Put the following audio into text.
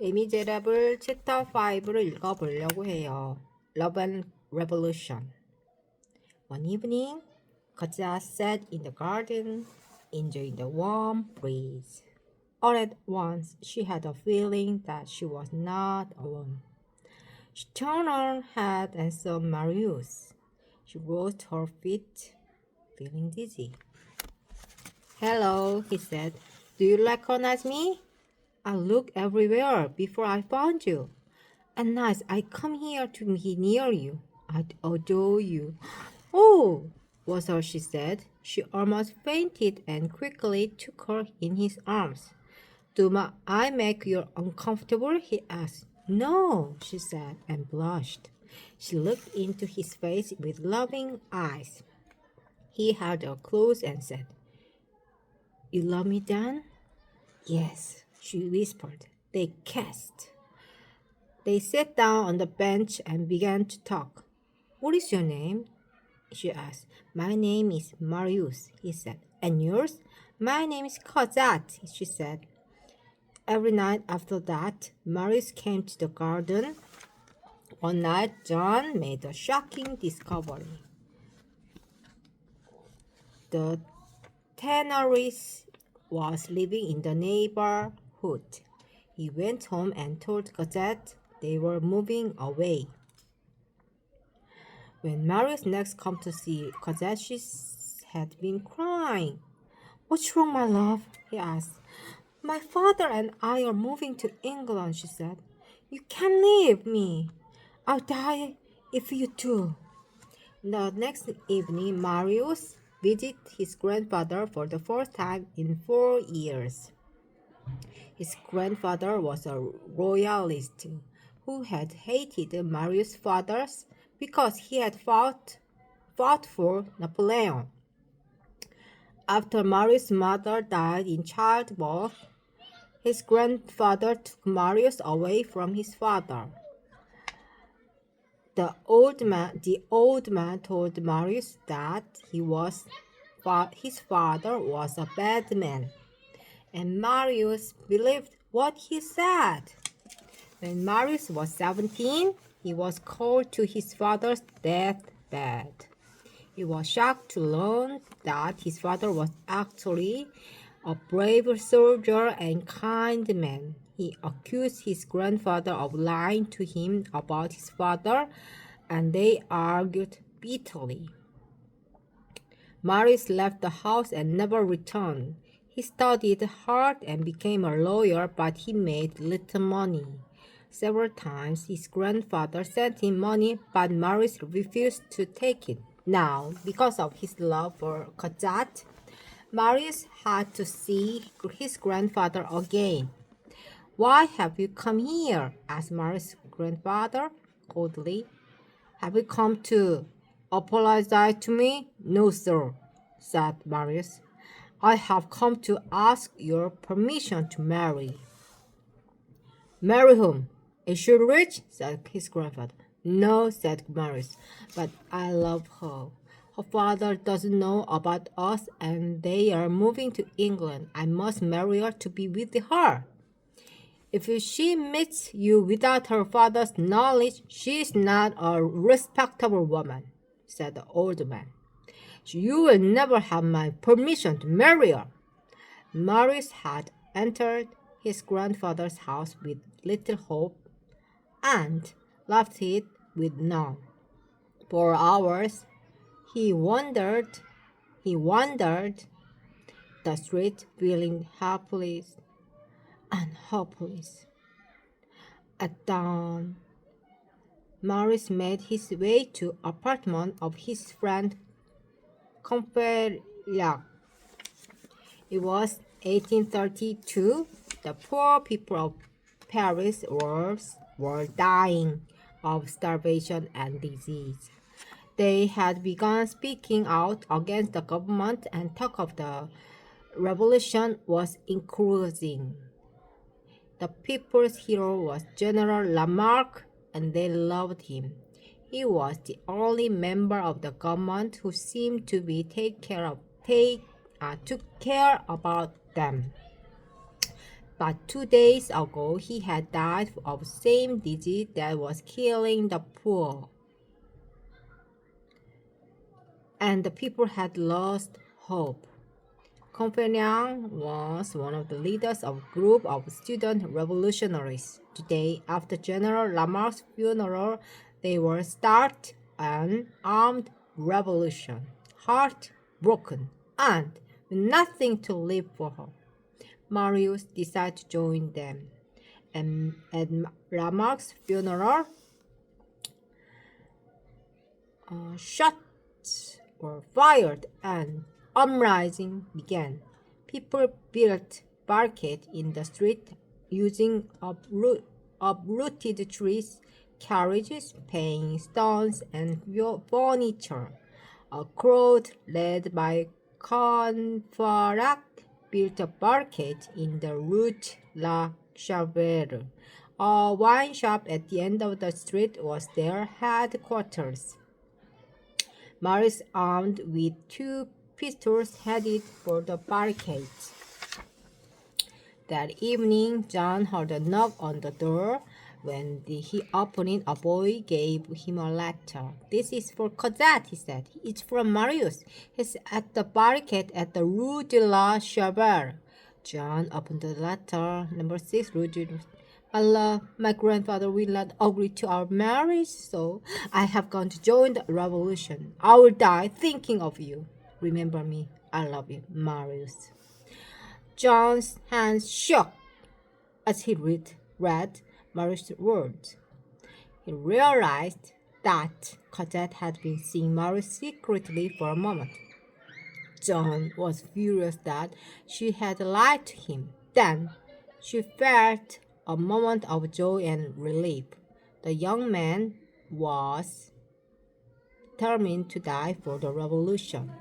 레미제라블 챕터 5를 읽어보려고 해요. Love and Revolution. One evening, Katja sat in the garden, enjoying the warm breeze. All at once, she had a feeling that she was not alone. She turned her head and saw Marius. She rose to her feet, feeling dizzy. "Hello," he said. "Do you recognize me? I looked everywhere before I found you. At night, I come here to be near you. I adore you." "Oh," was all she said. She almost fainted and quickly took her in his arms. "Do I make you uncomfortable?" he asked. "No," she said, and blushed. She looked into his face with loving eyes. He held her close and said, "You love me then?" "Yes," she whispered. They kissed. They sat down on the bench and began to talk. "What is your name?" she asked. "My name is Marius," he said. "And yours?" "My name is Kozat," she said. Every night after that, Marius came to the garden. One night, John made a shocking discovery. The Tenoris was living in the neighborhood. He went home and told Cosette they were moving away. When Marius next came to see Cosette, she had been crying. "What's wrong, my love?" he asked. "My father and I are moving to England," she said. "You can't leave me. I'll die if you do." The next evening, Marius visited his grandfather for the first time in 4 years. His grandfather was a royalist who had hated Marius' father because he had fought for Napoleon. After Marius' mother died in childbirth, his grandfather took Marius away from his father. The old man told Marius that his father was a bad man, and Marius believed what he said. When Marius was 17, he was called to his father's deathbed. He was shocked to learn that his father was actually a brave soldier and kind man. He accused his grandfather of lying to him about his father, and they argued bitterly. Marius left the house and never returned. He studied hard and became a lawyer, but he made little money. Several times his grandfather sent him money, but Marius refused to take it. Now, because of his love for Cosette, Marius had to see his grandfather again. "Why have you come here?" asked Marius' grandfather coldly. "Have you come to apologize to me?" "No, sir," said Marius. "I have come to ask your permission to marry." "Marry whom? Is she rich?" said his grandfather. "No," said Marius, "but I love her. Her father doesn't know about us, and they are moving to England. I must marry her to be with her." "If she meets you without her father's knowledge, she is not a respectable woman," said the old man. "You will never have my permission to marry her." Marius had entered his grandfather's house with little hope and left it with none. For hours he wandered the street, feeling helpless and hopeless. At dawn, Marius made his way to the apartment of his friend Courfeyrac. It was 1832. The poor people of Paris were dying of starvation and disease. They had begun speaking out against the government, and talk of the revolution was increasing. The people's hero was General Lamarck, and they loved him. He was the only member of the government who seemed to be took care about them. But 2 days ago he had died of the same disease that was killing the poor. And the people had lost hope. Compagnon was one of the leaders of a group of student revolutionaries. Today, after General Lamarck's funeral, they will start an armed revolution, heartbroken and with nothing to live for. Marius decided to join them. And at Lamarck's funeral, shots were fired and uprising began. People built barricades in the street using uprooted trees, carriages, paying stones, and furniture. A crowd led by Courfeyrac built a barricade in the Rue La Chapelle. A wine shop at the end of the street was their headquarters. Marius, armed with 2 pistols, headed for the barricades. That evening, John heard a knock on the door. When he opened it, a boy gave him a letter. "This is for Cosette," he said. "It's from Marius. He's at the barricade at the Rue de la Chapelle." John opened the letter. Number 6, Rue de "My love, my grandfather will not agree to our marriage, so I have gone to join the revolution. I will die thinking of you. Remember me. I love you, Marius." John's hands shook as he read Marius' words. He realized that Cosette had been seeing Marius secretly for a moment. John was furious that she had lied to him. Then she felt a moment of joy and relief. The young man was determined to die for the revolution.